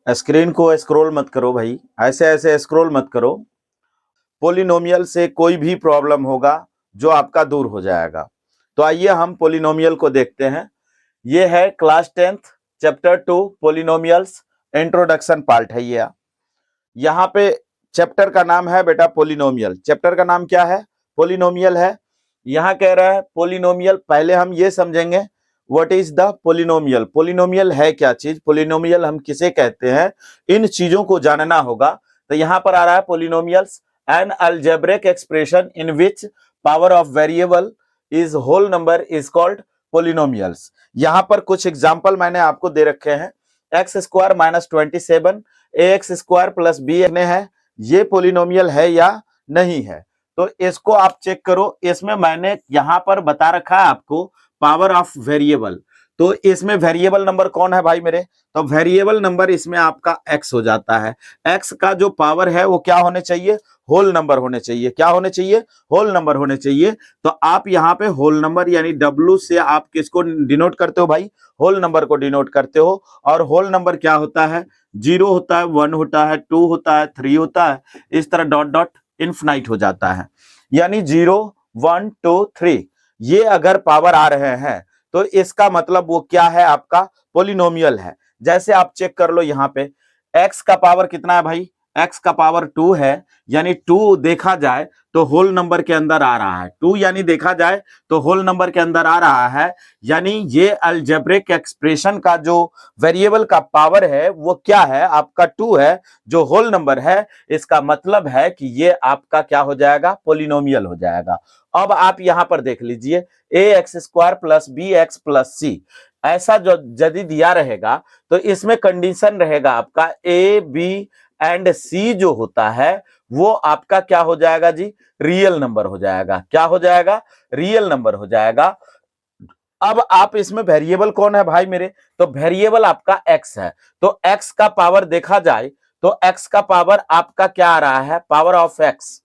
Screen को scroll मत करो भाई, ऐसे ऐसे स्क्रॉल मत करो। पोलिनोमियल से कोई भी प्रॉब्लम होगा जो आपका दूर हो जाएगा। तो आइए हम पोलिनोमियल को देखते हैं। ये है class 10th chapter 2 polynomials introduction part है। ये यहाँ पे चैप्टर का नाम है बेटा पोलिनोमियल। चैप्टर का नाम क्या है? पोलिनोमियल है। यहाँ कह रहा है पोलिनोमियल। पहले हम ये समझेंगे what is the polynomial. Polynomial है क्या चीज, पोलिनोमियल हम किसे कहते हैं, इन चीजों को जानना होगा। तो यहाँ पर आ रहा है polynomials an algebraic expression in which power of variable is whole number is called polynomials. यहाँ पर कुछ एग्जाम्पल मैंने आपको दे रखे हैं। X square minus 27 A x square plus B है, ये पोलिनोमियल है या नहीं है। तो इसको आप चेक करो। इसमें मैंने यहां पर बता रखा है आपको पावर ऑफ वेरिएबल। तो इसमें वेरिएबल नंबर कौन है भाई मेरे? तो वेरिएबल नंबर इसमें आपका एक्स हो जाता है। एक्स का जो पावर है वो क्या होने चाहिए? होल नंबर होने चाहिए। क्या होने चाहिए? होल नंबर होने चाहिए। तो आप यहाँ पे होल नंबर यानी डब्ल्यू से आप किसको डिनोट करते हो भाई? होल नंबर को डिनोट करते हो। और होल नंबर क्या होता है? 0 होता है, 1 होता है, 2 होता है, 3 होता है, इस तरह डॉट डॉट इन्फिनाइट हो जाता है। यानी 0 1 2 3 ये अगर पावर आ रहे हैं तो इसका मतलब वो क्या है? आपका पोलिनोमियल है। जैसे आप चेक कर लो यहाँ पे x का पावर कितना है भाई? x का पावर 2 है, यानी 2 देखा जाए तो होल नंबर के अंदर आ रहा है। 2 यानी देखा जाए तो होल नंबर के अंदर आ रहा है, यानी ये अलजेब्रिक एक्सप्रेशन का जो वेरिएबल का पावर है वो क्या है? आपका 2 है, जो होल नंबर है। इसका मतलब है कि ये आपका क्या हो जाएगा? पोलिनोमियल हो जाएगा। अब आप यहां पर देख लीजिए a x square plus b x plus c, ऐसा जो यदि दिया रहेगा तो इसमें कंडीशन रहेगा आपका ए बी एंड सी जो होता है वो आपका क्या हो जाएगा जी? रियल नंबर हो जाएगा। क्या हो जाएगा? रियल नंबर हो जाएगा। अब आप इसमें वेरिएबल कौन है भाई मेरे? तो वेरिएबल आपका एक्स है। तो एक्स का पावर देखा जाए तो एक्स का पावर आपका क्या आ रहा है? Power of x.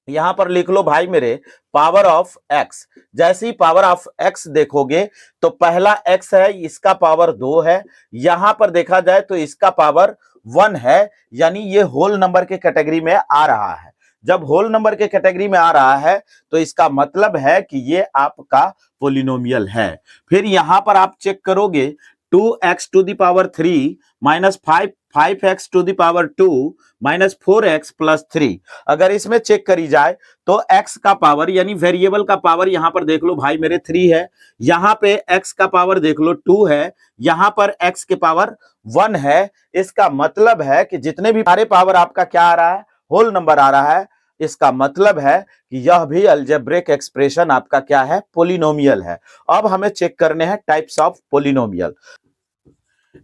यहां पर लिख लो भाई मेरे पावर ऑफ एक्स। जैसे ही पावर ऑफ एक्स देखोगे तो पहला एक्स है, इसका पावर 2 है। यहां पर देखा जाए तो इसका पावर 1 है, यानी ये होल नंबर के कैटेगरी में आ रहा है। जब होल नंबर के कैटेगरी में आ रहा है तो इसका मतलब है कि ये आपका पोलिनोमियल है। फिर यहां पर आप चेक करोगे 2x to the power 3 minus 5x to the power 2 minus 4x plus 3। अगर इसमें चेक करी जाए तो x का पावर यानी वेरिएबल का पावर यहां पर देख लो भाई मेरे 3 है, यहां पे x का पावर देख लो 2 है, यहां पर x के पावर 1 है। इसका मतलब है कि जितने भी सारे पावर आपका क्या आ रहा है? होल नंबर आ रहा है। इसका मतलब है कि यह भी अलजेब्रिक एक्सप्रेशन आपका क्या है? पोलिनोमियल है। अब हमें चेक करने हैं टाइप्स ऑफ पोलिनोमियल।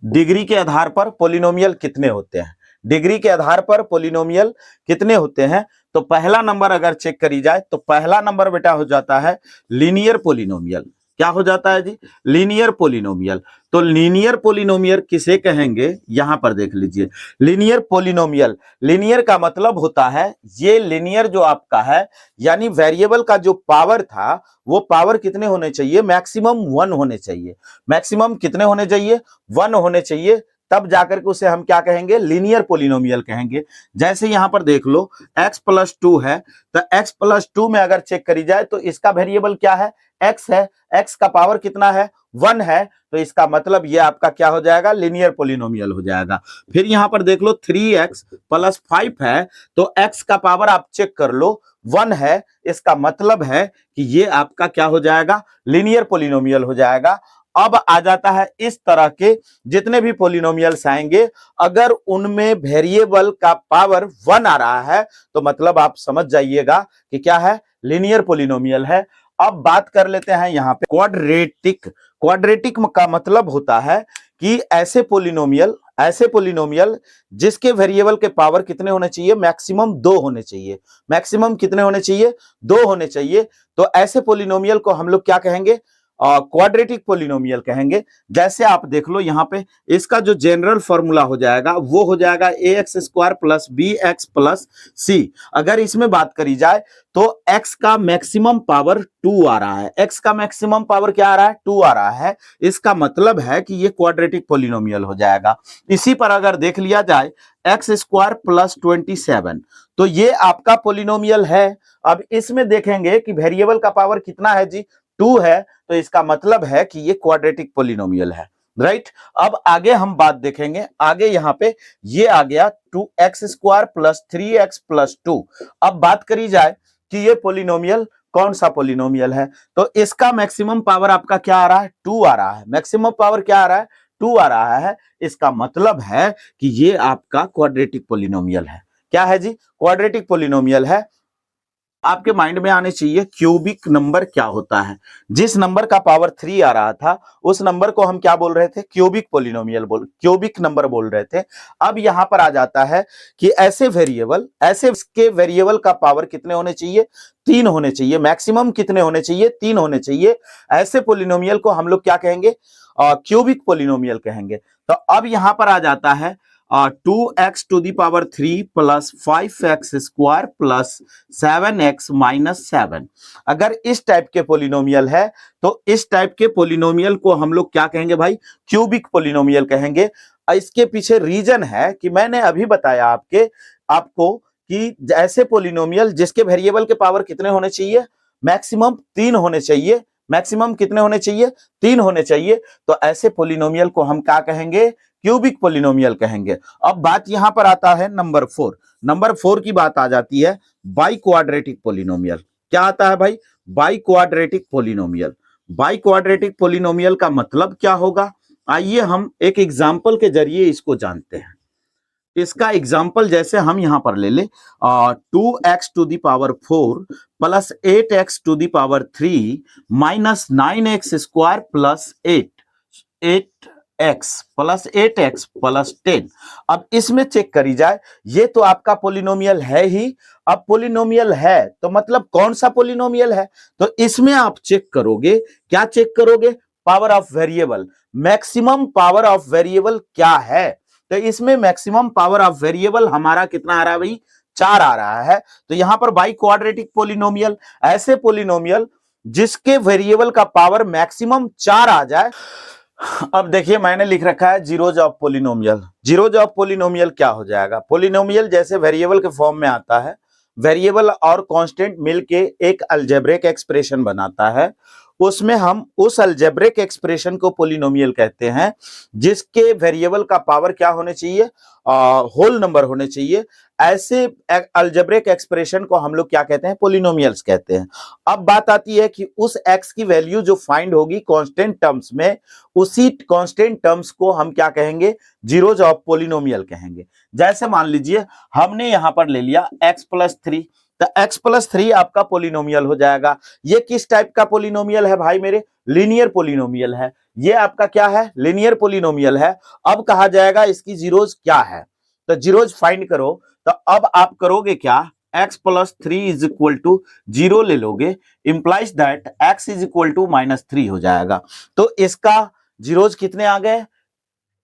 डिग्री के आधार पर पोलिनोमियल कितने होते हैं? डिग्री के आधार पर पोलिनोमियल कितने होते हैं? तो पहला नंबर अगर चेक करी जाए तो पहला नंबर बेटा हो जाता है लीनियर पोलिनोमियल। क्या हो जाता है जी? Linear polynomial. तो लीनियर पोलिनोमियल किसे कहेंगे? यहां पर देख लीजिए लीनियर पोलिनोमियल। लीनियर का मतलब होता है ये लीनियर जो आपका है, यानी वेरिएबल का जो पावर था वो पावर कितने होने चाहिए? मैक्सिमम 1 होने चाहिए। मैक्सिमम कितने होने चाहिए? 1 होने चाहिए। तब जाकर के उसे हम क्या कहेंगे? लीनियर पोलिनोमियल कहेंगे। जैसे यहां पर देख लो x प्लस 2 है, तो x प्लस 2 में अगर चेक करी जाए तो इसका वेरिएबल क्या है? x है। x का पावर कितना है? 1 है। तो इसका मतलब ये आपका क्या हो जाएगा? लीनियर पोलिनोमियल हो जाएगा। फिर यहां पर देख लो 3x प्लस 5 है, तो x का पावर आप चेक कर लो 1 है। इसका मतलब है कि ये आपका क्या हो जाएगा? लीनियर पोलिनोमियल हो जाएगा। अब आ जाता है इस तरह के जितने भी पोलिनोमियल्स आएंगे, अगर उनमें वेरिएबल का पावर 1 आ रहा है तो मतलब आप समझ जाइएगा कि क्या है? लीनियर पोलिनोमियल है। अब बात कर लेते हैं यहां पे क्वाड्रेटिक। क्वाड्रेटिक का मतलब होता है कि ऐसे पोलिनोमियल जिसके वेरिएबल के पावर कितने होने चाहिए? मैक्सिमम 2 होने चाहिए। मैक्सिमम कितने होने चाहिए? 2 होने चाहिए। तो ऐसे पोलिनोमियल को हम लोग क्या कहेंगे? क्वाड्रेटिक पोलिनोमियल कहेंगे। जैसे आप देख लो यहाँ पे इसका जो जनरल फॉर्मूला हो जाएगा वो हो जाएगा a x square plus b x plus c. अगर इसमें बात करी जाए तो x का मैक्सिमम पावर 2 आ रहा है, x का मैक्सिमम पावर क्या आ रहा है 2 आ रहा है। इसका मतलब है कि ये क्वाड्रेटिक पोलिनोमियल हो जाएगा। इसी पर अगर देख लिया जाए एक्स स्क्वायर प्लस 27 तो ये आपका पोलिनोमियल है। अब इसमें देखेंगे कि वेरिएबल का पावर कितना है जी 2 है, तो इसका मतलब है कि ये क्वाड्रेटिक पोलिनोमियल है, राइट। अब आगे हम बात देखेंगे, आगे यहां पे ये आ गया 2x square plus 3x plus 2। अब बात करी जाए कि ये पोलिनोमियल कौन सा पोलिनोमियल है, तो इसका मैक्सिमम पावर आपका क्या आ रहा है 2 आ रहा है। मैक्सिमम पावर क्या आ रहा है 2 आ रहा है। इसका मतलब है कि ये आपका क्वाड्रेटिक पोलिनोमियल है। क्या है जी क्वाड्रेटिक पोलिनोमियल है। आपके माइंड में आने चाहिए क्यूबिक नंबर क्या होता है। जिस नंबर का पावर 3 आ रहा था उस नंबर को हम क्या बोल रहे थे क्यूबिक पोलिनोमियल क्यूबिक नंबर बोल रहे थे। अब यहां पर आ जाता है कि ऐसे इसके वेरिएबल का पावर कितने होने चाहिए 3 होने चाहिए। मैक्सिमम कितने होने चाहिए 3 होने चाहिए। ऐसे पोलिनोमियल को हम लोग क्या कहेंगे क्यूबिक पोलिनोमियल कहेंगे। तो अब यहां पर आ जाता है 2x to the power 3 plus 5x square plus 7x minus 7। अगर इस टाइप के पोलिनोमियल है तो इस टाइप के पोलिनोमियल को हम लोग क्या कहेंगे भाई क्यूबिक पोलिनोमियल कहेंगे। इसके पीछे रीजन है कि मैंने अभी बताया आपको कि ऐसे पोलिनोमियल जिसके वेरिएबल के पावर कितने होने चाहिए मैक्सिमम 3 होने चाहिए। मैक्सिमम कितने होने चाहिए 3 होने चाहिए। तो ऐसे पोलिनोमियल को हम क्या कहेंगे क्यूबिक पोलिनोमियल कहेंगे। अब बात यहां पर आता है नंबर 4। नंबर 4 की बात आ जाती है बाई क्वाड्रेटिक पोलिनोमियल। क्या आता है भाई by quadratic polynomial. By quadratic polynomial का मतलब क्या होगा आइए हम एक एग्जांपल के जरिए इसको जानते हैं। इसका एग्जाम्पल जैसे हम यहां पर ले ले 2x to the power 4 plus 8x to the power 3 minus 9x square plus 8x plus 8x plus 10। अब इसमें चेक करी जाए ये तो आपका पोलिनोमियल है ही। अब पोलिनोमियल है तो मतलब कौन सा पोलिनोमियल है तो इसमें आप चेक करोगे क्या चेक करोगे power of variable. Maximum power of variable क्या है तो इसमें मैक्सिमम पावर ऑफ वेरिएबल हमारा कितना आ रहा है भाई 4 आ रहा है। तो यहां पर बाई क्वाड्रेटिक पोलिनोमियल ऐसे पोलिनोमियल जिसके वेरिएबल का पावर मैक्सिमम 4 आ जाए। अब देखिए मैंने लिख रखा है zeros of polynomial. Zeros of polynomial क्या हो जाएगा पोलिनोमियल जैसे वेरिएबल के फॉर्म में आता है। वेरिएबल और कांस्टेंट मिलके एक अलजेब्रिक एक्सप्रेशन बनाता है। उसमें हम उस अलजेब्रिक एक्सप्रेशन को पोलिनोमियल कहते हैं जिसके वेरिएबल का पावर क्या होने चाहिए होल नंबर होने चाहिए। ऐसे अलजेब्रिक एक्सप्रेशन को हम लोग क्या कहते हैं पोलिनोमियल्स कहते हैं। अब बात आती है कि उस x की वैल्यू जो फाइंड होगी कांस्टेंट टर्म्स में उसी कांस्टेंट टर्म्स को हम क्या कहेंगे जीरोज ऑफ पोलिनोमियल कहेंगे। जैसे मान लीजिए हमने यहां पर ले लिया x प्लस 3 तो x प्लस 3 आपका पोलिनोमियल हो जाएगा। ये किस टाइप का पोलिनोमियल है भाई मेरे लीनियर पोलिनोमियल है। ये आपका क्या है लीनियर पोलिनोमियल है। अब कहा जाएगा इसकी जीरोज क्या है तो जीरोज फाइंड करो। तो अब आप करोगे क्या x plus 3 is equal to 0 ले लोगे implies that x is equal to -3 हो जाएगा। तो इसका जीरोज कितने आ गए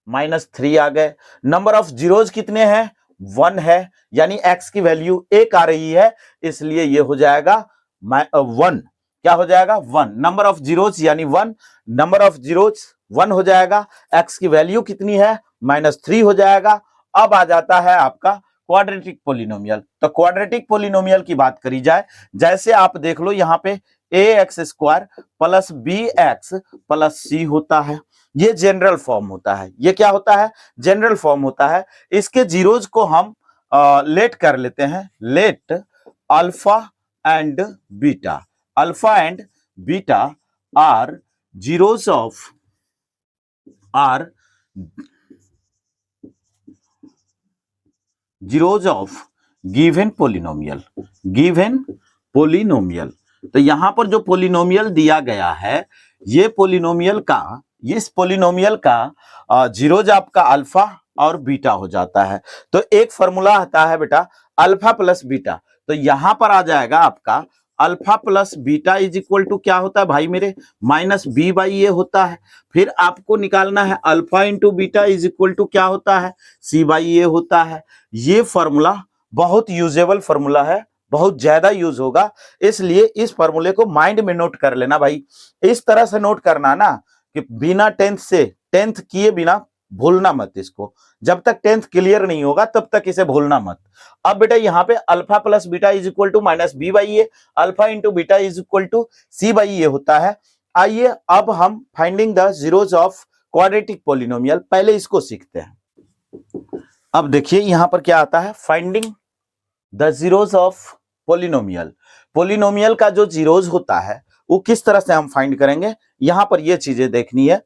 -3 आ गए। नंबर ऑफ जीरोज कितने हैं 1 है यानी x की वैल्यू 1 आ रही है इसलिए ये हो जाएगा 1। क्या हो जाएगा 1 नंबर ऑफ जीरोज यानी 1 नंबर ऑफ जीरोज 1 हो जाएगा। x की वैल्यू कितनी है -3 हो जाएगा। अब आ जाता है आपका क्वाड्रेटिक पोलिनोमियल। तो क्वाड्रेटिक पोलिनोमियल की बात करी जाए जैसे आप देख लो यहां पे ax square plus bx plus c होता है। ये जनरल फॉर्म होता है। ये क्या होता है जनरल फॉर्म होता है। इसके जीरोज को हम लेट कर लेते हैं let alpha and beta. Alpha and beta are zeros of zeros of given polynomial. Given polynomial तो यहां पर जो पोलिनोमियल दिया गया है ये पोलिनोमियल का इस पोलिनोमियल का जीरोज आपका अल्फा और बीटा हो जाता है। तो एक फॉर्मूला आता है बेटा अल्फा प्लस बीटा। तो यहां पर आ जाएगा आपका alpha plus beta is equal to क्या होता है भाई मेरे, माइनस बी बाई ए होता है। फिर आपको निकालना है alpha into beta is equal to क्या होता है, सी बाई ए होता है। ये फॉर्मूला बहुत यूजेबल फॉर्मूला है, बहुत ज्यादा यूज होगा, इसलिए इस फॉर्मूले को माइंड में नोट कर लेना भाई। इस तरह से नोट करना ना कि बिना टेंथ किए बिना भूलना मत इसको। जब तक टेंथ क्लियर नहीं होगा तब तक इसे भूलना मत। अब बेटा यहाँ पे alpha plus beta is equal to minus b by a, alpha into beta is equal to c by a होता है। आइए अब हम finding the zeros of quadratic polynomial, पहले इसको सीखते हैं। अब देखिए यहां पर क्या आता है, finding the zeros of polynomial. Polynomial का जो जीरोज होता है वो किस तरह से हम फाइंड करेंगे, यहां पर ये चीजें देखनी है।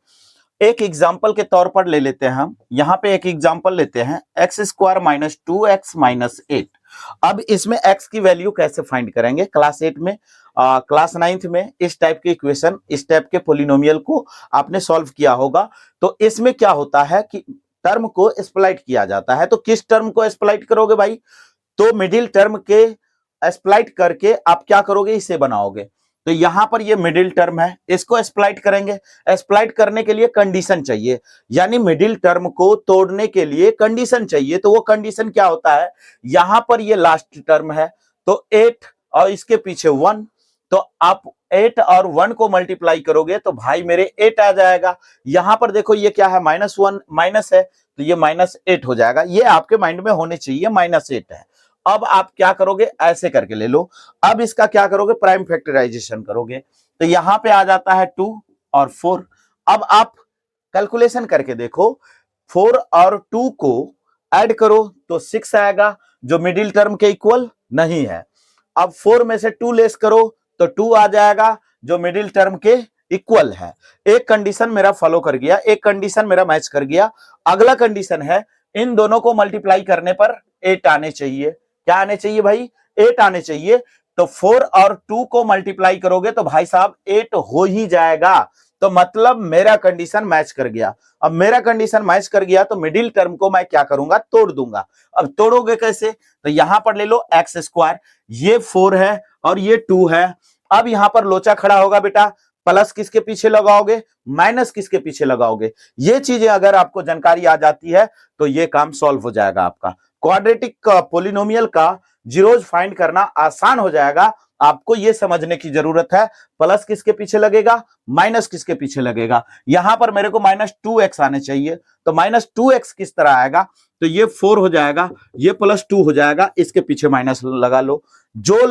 एक एग्जाम्पल के तौर पर ले लेते हैं हम, यहां पे एक एग्जाम्पल लेते हैं X square minus 2x minus 8। अब इसमें x की वैल्यू कैसे फाइंड करेंगे, क्लास 8 में क्लास 9th में इस टाइप के इक्वेशन, इस टाइप के पोलिनोमियल को आपने सॉल्व किया होगा। तो इसमें क्या होता है कि टर्म को स्प्लाइट किया जाता है। तो किस टर्म को स्प्लाइट करोगे भाई, तो मिडिल टर्म के स्प्लाइट करके आप क्या करोगे, इसे बनाओगे। तो यहां पर ये मिडिल टर्म है, इसको स्प्लाइट करेंगे। स्प्लाइट करने के लिए कंडीशन चाहिए, यानी मिडिल टर्म को तोड़ने के लिए कंडीशन चाहिए। तो वो कंडीशन क्या होता है, यहां पर ये लास्ट टर्म है तो 8 और इसके पीछे 1, तो आप 8 और 1 को मल्टीप्लाई करोगे तो भाई मेरे 8 आ जाएगा। यहां पर देखो ये क्या है, -1 माइनस है तो ये -8 हो जाएगा। ये आपके माइंड में होने चाहिए -8 है। अब आप क्या करोगे, ऐसे करके ले लो। अब इसका क्या करोगे, प्राइम फैक्टराइजेशन करोगे। तो यहां पे आ जाता है 2 और 4। अब आप कैलकुलेशन करके देखो, 4 और 2 को ऐड करो तो 6 आएगा, जो मिडिल टर्म के इक्वल नहीं है। अब 4 में से 2 लेस करो तो 2 आ जाएगा, जो मिडिल टर्म के इक्वल है। एक कंडीशन मेरा फॉलो कर गया, एक कंडीशन मेरा मैच कर गया। अगला कंडीशन है, इन दोनों को मल्टीप्लाई करने पर 8 आने चाहिए। क्या आने चाहिए भाई, 8 आने चाहिए। तो 4 और 2 को मल्टीप्लाई करोगे तो भाई साहब 8 हो ही जाएगा। तो मतलब मेरा कंडीशन मैच कर गया। अब मेरा कंडीशन मैच कर गया तो मिडिल टर्म को मैं क्या करूंगा, तोड़ दूंगा। अब तोड़ोगे कैसे, तो यहां पर ले लो एक्स स्क्वायर, ये 4 है और ये 2 है। अब यहां पर लोचा खड़ा होगा बेटा, प्लस किसके पीछे लगाओगे, माइनस किसके पीछे लगाओगे। ये चीजें अगर आपको जानकारी आ जाती है तो ये काम सॉल्व हो जाएगा आपका। क्वाड्रेटिक पोलिनोमियल का जीरोज फाइंड करना आसान हो जाएगा। आपको यह समझने की जरूरत है प्लस किसके पीछे लगेगा, माइनस किसके पीछे लगेगा। यहां पर मेरे को -2x आने चाहिए, तो -2x किस तरह आएगा, तो ये 4 हो जाएगा, ये +2 हो जाएगा, इसके पीछे माइनस लगा लो। जो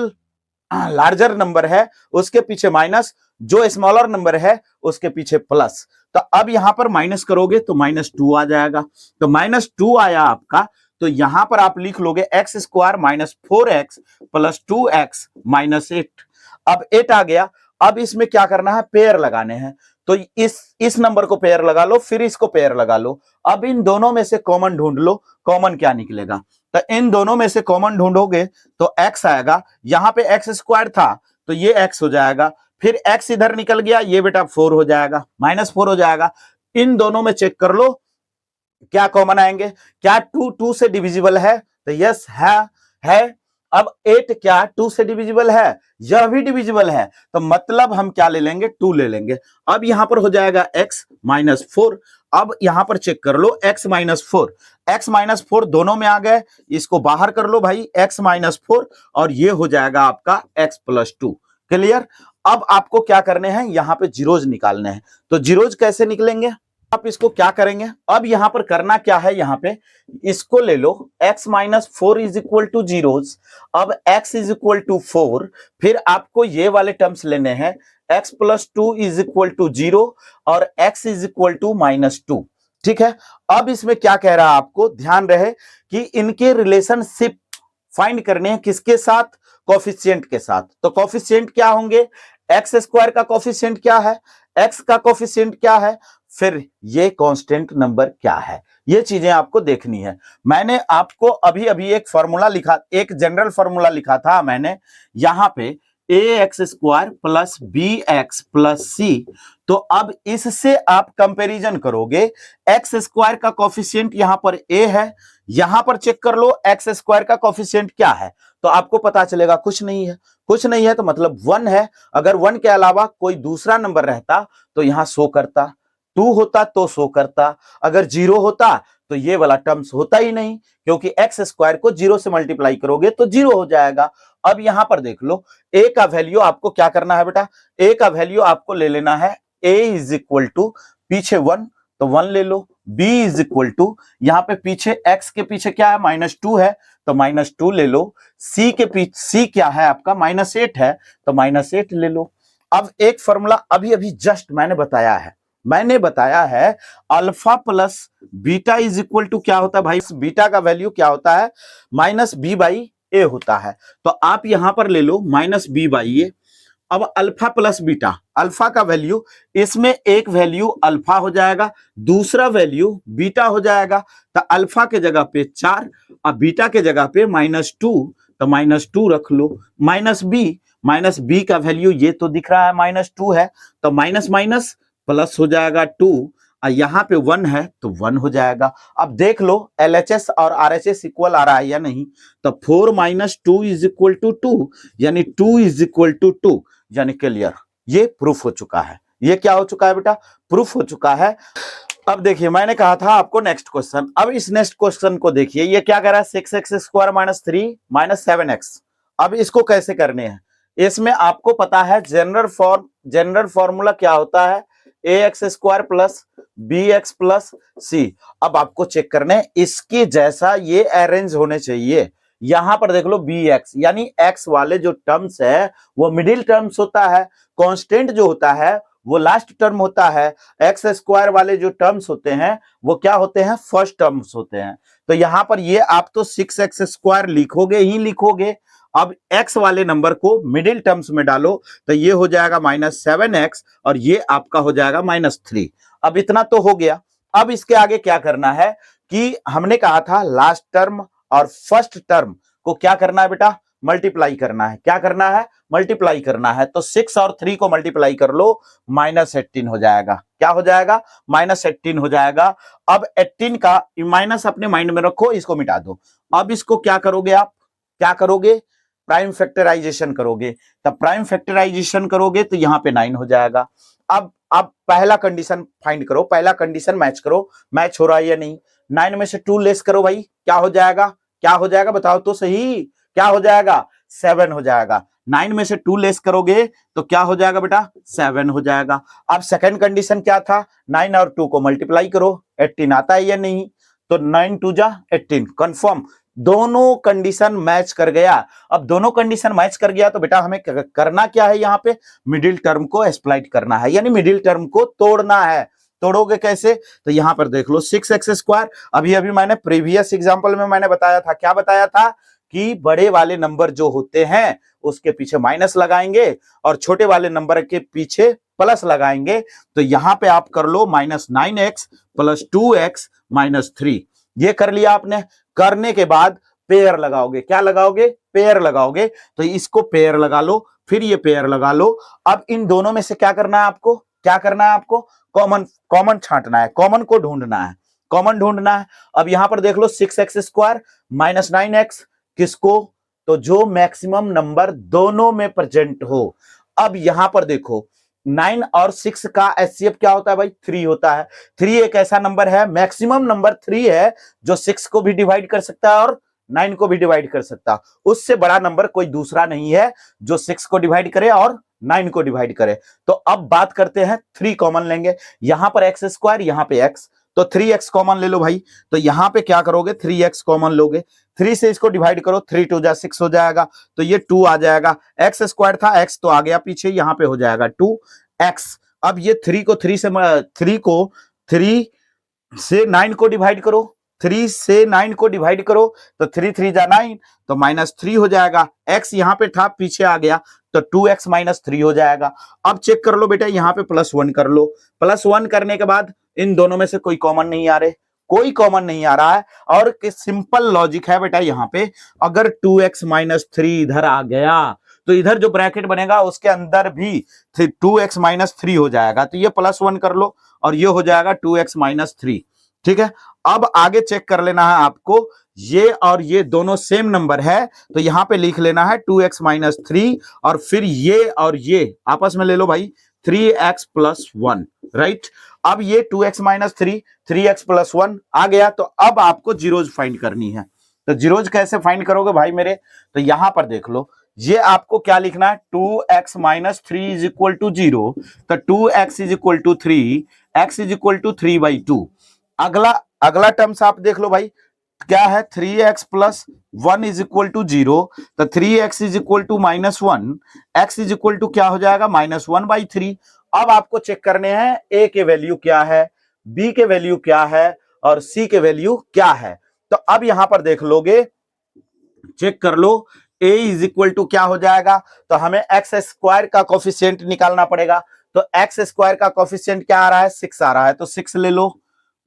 लार्जर नंबर है उसके पीछे माइनस, जो स्मॉलर नंबर है उसके पीछे प्लस। तो अब यहां पर माइनस करोगे तो -2 आ जाएगा। तो -2 आया आपका, तो यहां पर आप लिख लोगे एक्स स्क्वायर -4x + 2x - 8। अब 8 आ गया। अब इसमें क्या करना है, पेयर लगाने हैं। तो इस नंबर को पेयर लगा लो, फिर इसको पेयर लगा लो। अब इन दोनों में से कॉमन ढूंढ लो, कॉमन क्या निकलेगा। तो इन दोनों में से कॉमन ढूंढोगे तो x आएगा। यहां पे एक्स स्क्वायर था तो ये x हो जाएगा, फिर x इधर निकल गया, ये बेटा 4 हो जाएगा, -4 हो जाएगा। इन दोनों में चेक कर लो क्या कॉमन आएंगे। क्या 2 से डिविजिबल है, तो यस है। अब 8 क्या 2 से डिविजिबल है, यह भी डिविजिबल है, तो मतलब हम क्या ले लेंगे, 2 ले लेंगे। अब यहां पर हो जाएगा x -4। अब यहां पर चेक कर लो x -4 दोनों में आ गए, इसको बाहर कर लो भाई, x -4 और ये हो जाएगा आपका x + 2। क्लियर। अब आपको क्या करने हैं, यहां पे जीरोज निकालने हैं। तो जीरोज कैसे निकलेंगे, आप इसको क्या करेंगे, अब यहां पर करना क्या है, यहां पे इसको ले लो, x -4 = जीरोज। अब x = 4, फिर आपको ये वाले टर्म्स लेने हैं, x + 2 = 0 और x = -2। ठीक है। अब इसमें क्या कह रहा है, आपको ध्यान रहे कि इनके रिलेशनशिप फाइंड करने हैं, किसके साथ, कोफिशिएंट के साथ। तो कोफिशिएंट क्या होंगे, एक्स स्क्वायर का कोफिशिएंट क्या है, x का कोफिशिएंट क्या है, फिर ये कांस्टेंट नंबर क्या है। ये चीजें आपको देखनी है। मैंने आपको अभी अभी एक फॉर्मूला लिखा, एक जनरल फॉर्मूला लिखा था मैंने यहां पे a x square plus b x plus c. तो अब इससे आप कंपैरिजन करोगे, एक्स स्क्वायर का कोफिशिएंट यहां पर ए है, यहां पर चेक कर लो एक्स स्क्वायर का कोफिशिएंट क्या है, तो आपको पता चलेगा कुछ नहीं है। कुछ नहीं है तो मतलब 1 है। अगर 1 के अलावा कोई दूसरा नंबर रहता तो यहां शो करता, 2 होता तो शो करता, अगर 0 होता तो ये वाला टर्म्स होता ही नहीं, क्योंकि एक्स स्क्वायर को 0 से मल्टीप्लाई करोगे तो 0 हो जाएगा। अब यहां पर देख लो, ए का वैल्यू आपको क्या करना है बेटा, ए का वैल्यू आपको ले लेना है ए इज इक्वल टू पीछे 1 तो 1 ले लो, बी इज इक्वल टू यहां पे पीछे एक्स के पीछे क्या है -2 है तो -2 ले लो, सी के पीछे सी क्या है आपका -8 है तो -8 ले लो। अब एक फॉर्मूला अभी अभी जस्ट मैंने बताया है alpha plus beta is equal to क्या होता है भाई, बीटा का वैल्यू क्या होता है -b/a होता है। तो आप यहां पर ले लो -b/a। अब अल्फा प्लस बीटा, अल्फा का वैल्यू, इसमें एक वैल्यू अल्फा हो जाएगा, दूसरा वैल्यू बीटा हो जाएगा। तो अल्फा के जगह पे 4 और बीटा के जगह पे -2 तो -2 रख लो, माइनस बी का वैल्यू ये तो दिख रहा है -2 है तो माइनस माइनस प्लस हो जाएगा 2 और यहाँ पे 1 है तो 1 हो जाएगा। अब देख लो LHS और RHS इक्वल आ रहा है या नहीं, तो 4 - 2 इज इक्वल टू 2 यानी 2 इज इक्वल टू 2 यानी क्लियर, ये प्रूफ हो चुका है। ये क्या हो चुका है बेटा, प्रूफ हो चुका है। अब देखिए मैंने कहा था आपको नेक्स्ट क्वेश्चन, अब इस नेक्स्ट क्वेश्चन को देखिए, ये क्या कह रहा है 6x स्क्वायर -3 - 7x। अब इसको कैसे करने हैं, इसमें आपको पता है जनरल फॉर्मूला क्या होता है, ax square plus bx plus c। अब आपको चेक करने इसके जैसा ये अरेंज होने चाहिए। यहां पर देख लो bx यानी x वाले जो टर्म्स है वो मिडिल टर्म्स होता है, कांस्टेंट जो होता है वो लास्ट टर्म होता है, एक्स स्क्वायर वाले जो टर्म्स होते हैं वो क्या होते हैं, फर्स्ट टर्म्स होते हैं। तो यहां पर ये आप तो 6x स्क्वायर लिखोगे ही लिखोगे। अब x वाले नंबर को मिडिल टर्म्स में डालो तो ये हो जाएगा -7x और ये आपका हो जाएगा -3। अब इतना तो हो गया। अब इसके आगे क्या करना है कि हमने कहा था लास्ट टर्म और फर्स्ट टर्म को क्या करना है बेटा, मल्टीप्लाई करना है। क्या करना है, मल्टीप्लाई करना है। तो 6 और 3 को मल्टीप्लाई कर लो, -18 हो जाएगा। क्या हो जाएगा, -18 हो जाएगा। अब 18 का माइनस अपने माइंड में रखो, इसको मिटा दो। अब इसको क्या करोगे आप, क्या करोगे, प्राइम फैक्टराइजेशन करोगे। तब प्राइम फैक्टराइजेशन करोगे तो यहां पे 9 हो जाएगा। अब पहला कंडीशन फाइंड करो, पहला कंडीशन मैच करो, मैच हो रहा है या नहीं। 9 में से 2 लेस करो भाई, क्या हो जाएगा, क्या हो जाएगा बताओ तो सही, क्या हो जाएगा, 7 हो जाएगा। 9 में से 2 लेस करोगे तो क्या हो जाएगा बेटा, 7 हो जाएगा। अब सेकंड कंडीशन क्या था, 9 और 2 को मल्टीप्लाई करो, 18 आता है या नहीं, तो 9 2 जा 18, कंफर्म दोनों कंडीशन मैच कर गया। अब दोनों कंडीशन मैच कर गया तो बेटा हमें करना क्या है, यहाँ पे मिडिल टर्म को एक्सप्लॉइट करना है, यानी मिडिल टर्म को तोड़ना है। तोड़ोगे कैसे, तो यहां पर देख लो 6x स्क्वायर, अभी अभी मैंने प्रीवियस एग्जांपल में मैंने बताया था, क्या बताया था कि बड़े वाले नंबर जो होते हैं उसके पीछे माइनस लगाएंगे और छोटे वाले नंबर के पीछे प्लस लगाएंगे। तो यहां पे आप कर लो -9x प्लस 2x -3। ये कर लिया आपने, करने के बाद पेयर लगाओगे, क्या लगाओगे, पेयर लगाओगे। तो इसको पेयर लगा लो, फिर ये पेयर लगा लो। अब इन दोनों में से क्या करना है आपको, क्या करना है आपको, कॉमन छांटना है, कॉमन को ढूंढना है, कॉमन ढूंढना है। अब यहां पर देख लो 6x स्क्वायर -9x किसको, तो जो मैक्सिमम नंबर दोनों में प्रेजेंट हो। अब यहां पर देखो 9 और 6 का एचसीएफ क्या होता है भाई, 3 होता है। 3 एक ऐसा नंबर है, मैक्सिमम नंबर 3 है जो 6 को भी डिवाइड कर सकता है और 9 को भी डिवाइड कर सकता। उससे बड़ा नंबर कोई दूसरा नहीं है जो 6 को डिवाइड करे और 9 को डिवाइड करे। तो अब बात करते हैं 3 कॉमन लेंगे, यहां पर एक्स स्क्वायर, यहां पे x, तो 3x कॉमन ले लो भाई। तो यहां पे क्या करोगे, 3x कॉमन लोगे, 3 से इसको डिवाइड करो, 3 2 जा 6 हो जाएगा, तो ये 2 आ जाएगा। एक्स स्क्वायर था, x तो आ गया पीछे, यहां पे हो जाएगा 2x। अब ये 3 को 3 से 9 को डिवाइड करो, 3 से 9 को डिवाइड करो तो 3 3 जा 9, तो -3 हो जाएगा। x यहां पे था, पीछे आ गया, तो 2x -3 हो जाएगा। अब चेक कर लो बेटा, यहां पे +1 कर लो, +1 करने के बाद इन दोनों में से कोई कॉमन नहीं आ रहे, कोई कॉमन नहीं आ रहा है। और सिंपल लॉजिक है बेटा, यहां पे अगर 2x -3 इधर आ गया तो इधर जो ब्रैकेट बनेगा उसके अंदर भी 2x माइनस 3 हो जाएगा, तो ये +1 कर लो और ये हो जाएगा 2x माइनस 3। ठीक है, अब आगे चेक कर लेना है आपको, ये और ये दोनों सेम नंबर है तो यहां पे लिख लेना है 2x माइनस 3 और फिर ये और ये आपस में ले लो भाई 3x प्लस 1, राइट। अब ये 2x माइनस 3 3x प्लस 1 आ गया, तो अब आपको जीरोज फाइंड करनी है। तो जीरोज कैसे फाइंड करोगे भाई मेरे, तो यहां पर देख लो, ये आपको क्या लिखना है 2x minus 3 is equal to 0, तो 2x is equal to 3, x is equal to 3/2। अगला टर्म्स आप देख लो भाई, क्या है 3x plus 1 is equal to 0, तो 3x is equal to -1, x is equal to क्या हो जाएगा -1/3। अब आपको चेक करने हैं a के वैल्यू क्या है, b के वैल्यू क्या है और c के वैल्यू क्या है। तो अब यहां पर देख लोगे, चेक कर लो, a इज इक्वल टू क्या हो जाएगा, तो हमें एक्स स्क्वायर का कोफिशिएंट निकालना पड़ेगा। तो एक्स स्क्वायर का कोफिशिएंट क्या आ रहा है 6 आ रहा है, तो 6 ले लो।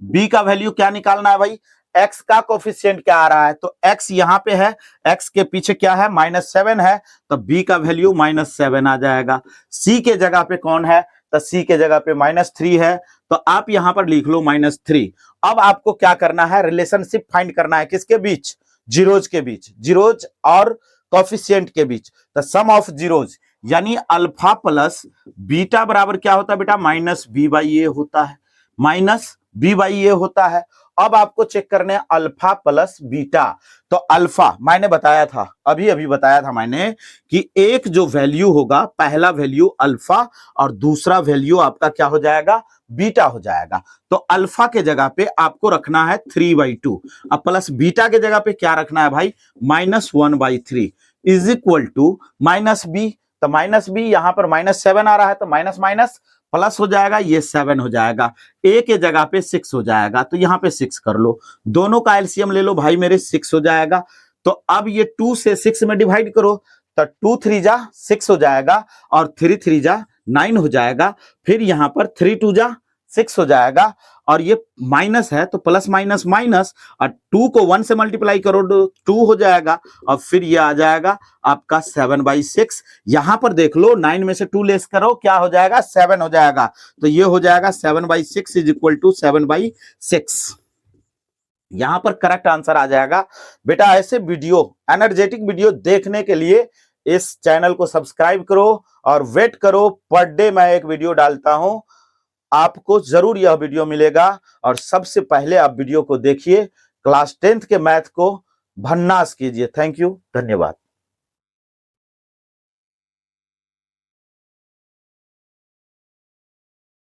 b का वैल्यू क्या निकालना है भाई, x का कोफिशिएंट क्या आ रहा है, तो x यहां पे है, x के पीछे क्या है -7 है, तो b का वैल्यू -7 आ जाएगा। c के जगह पे कौन है, तो c के जगह पे -3 है, तो आप यहां पर लिख लो -3। अब आपको क्या करना है, रिलेशनशिप फाइंड करना है किसके बीच, जीरोज के बीच, जीरोज और कोफिशिएंट के बीच। तो सम ऑफ जीरोज यानी अल्फा प्लस बीटा बराबर क्या होता है बेटा, -b/a होता है, -b/a होता है। अब आपको चेक करने हैं अल्फा प्लस बीटा। तो अल्फा मैंने बताया था, अभी बताया था मैंने कि एक जो वैल्यू होगा, पहला वैल्यू अल्फा और दूसरा वैल्यू आपका क्या हो जाएगा, बीटा हो जाएगा। तो अल्फा के जगह पे आपको रखना है 3/2, अब प्लस बीटा के जगह पे क्या रखना है भाई, -1/3 इज इक्वल टू -b। तो -b यहां पर -7 आ रहा है, तो माइनस माइनस प्लस हो जाएगा, ये 7 हो जाएगा, a के जगह पे 6 हो जाएगा, तो यहां पे 6 कर लो, दोनों का एलसीएम ले लो भाई मेरे, 6 हो जाएगा। तो अब ये 2 से 6 में डिवाइड करो, तो 2 3 जा 6 हो जाएगा और 3 3 जा 9 हो जाएगा, फिर यहां पर 3 2 जा 6 हो जाएगा, और ये माइनस है तो प्लस माइनस माइनस, और 2 को 1 से मल्टीप्लाई करो तो 2 हो जाएगा, और फिर ये आ जाएगा आपका 7/6। यहां पर देख लो 9 में से 2 लेस करो, क्या हो जाएगा 7 हो जाएगा, तो ये हो जाएगा 7/6 इज इक्वल टू 7/6। यहां पर करेक्ट आंसर आ जाएगा बेटा। ऐसे वीडियो, एनर्जेटिक वीडियो देखने के लिए इस चैनल को सब्सक्राइब करो और वेट करो, पर डे मैं एक वीडियो डालता हूं, आपको जरूर यह वीडियो मिलेगा। और सबसे पहले आप वीडियो को देखिए, क्लास 10th के मैथ को भन्नास कीजिए। थैंक यू, धन्यवाद।